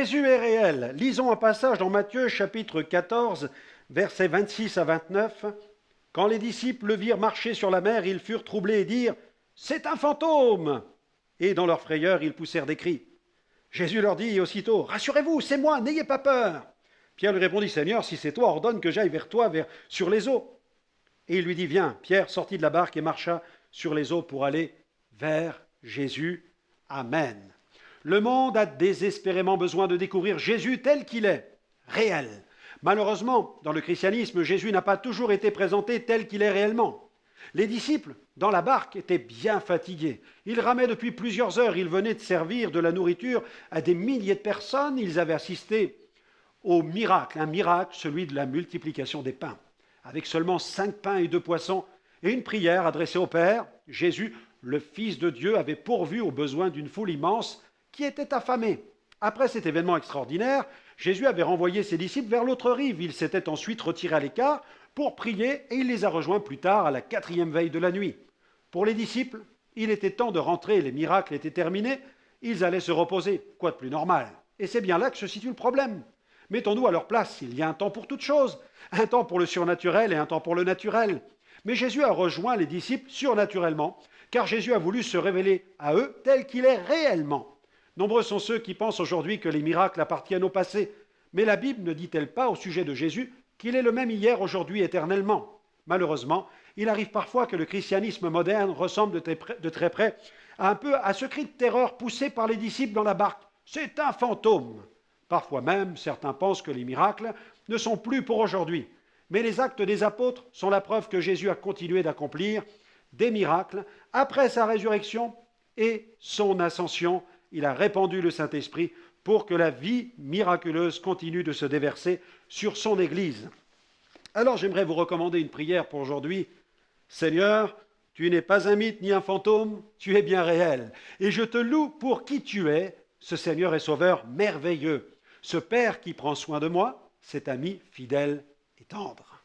Jésus est réel. Lisons un passage dans Matthieu chapitre 14, versets 26 à 29. Quand les disciples le virent marcher sur la mer, ils furent troublés et dirent « C'est un fantôme !» Et dans leur frayeur, ils poussèrent des cris. Jésus leur dit aussitôt « Rassurez-vous, c'est moi, n'ayez pas peur !» Pierre lui répondit « Seigneur, si c'est toi, ordonne que j'aille vers toi sur les eaux. » Et il lui dit « Viens !» Pierre sortit de la barque et marcha sur les eaux pour aller vers Jésus. Amen. Le monde a désespérément besoin de découvrir Jésus tel qu'il est, réel. Malheureusement, dans le christianisme, Jésus n'a pas toujours été présenté tel qu'il est réellement. Les disciples, dans la barque, étaient bien fatigués. Ils ramaient depuis plusieurs heures. Ils venaient de servir de la nourriture à des milliers de personnes. Ils avaient assisté au miracle, un miracle, celui de la multiplication des pains, avec seulement 5 pains et 2 poissons, et une prière adressée au Père. Jésus, le Fils de Dieu, avait pourvu aux besoins d'une foule immense qui était affamée. Après cet événement extraordinaire, Jésus avait renvoyé ses disciples vers l'autre rive. Il s'était ensuite retiré à l'écart pour prier et il les a rejoints plus tard à la 4e veille de la nuit. Pour les disciples, il était temps de rentrer, les miracles étaient terminés, ils allaient se reposer. Quoi de plus normal? Et c'est bien là que se situe le problème. Mettons-nous à leur place, il y a un temps pour toute chose, un temps pour le surnaturel et un temps pour le naturel. Mais Jésus a rejoint les disciples surnaturellement, car Jésus a voulu se révéler à eux tel qu'il est réellement. Nombreux sont ceux qui pensent aujourd'hui que les miracles appartiennent au passé, mais la Bible ne dit-elle pas au sujet de Jésus qu'il est le même hier, aujourd'hui, éternellement? Malheureusement, il arrive parfois que le christianisme moderne ressemble de très près un peu à ce cri de terreur poussé par les disciples dans la barque. C'est un fantôme. Parfois même, certains pensent que les miracles ne sont plus pour aujourd'hui. Mais les actes des apôtres sont la preuve que Jésus a continué d'accomplir des miracles après sa résurrection et son ascension. Il a répandu le Saint-Esprit pour que la vie miraculeuse continue de se déverser sur son Église. Alors j'aimerais vous recommander une prière pour aujourd'hui. Seigneur, tu n'es pas un mythe ni un fantôme, tu es bien réel. Et je te loue pour qui tu es, ce Seigneur et Sauveur merveilleux, ce Père qui prend soin de moi, cet ami fidèle et tendre.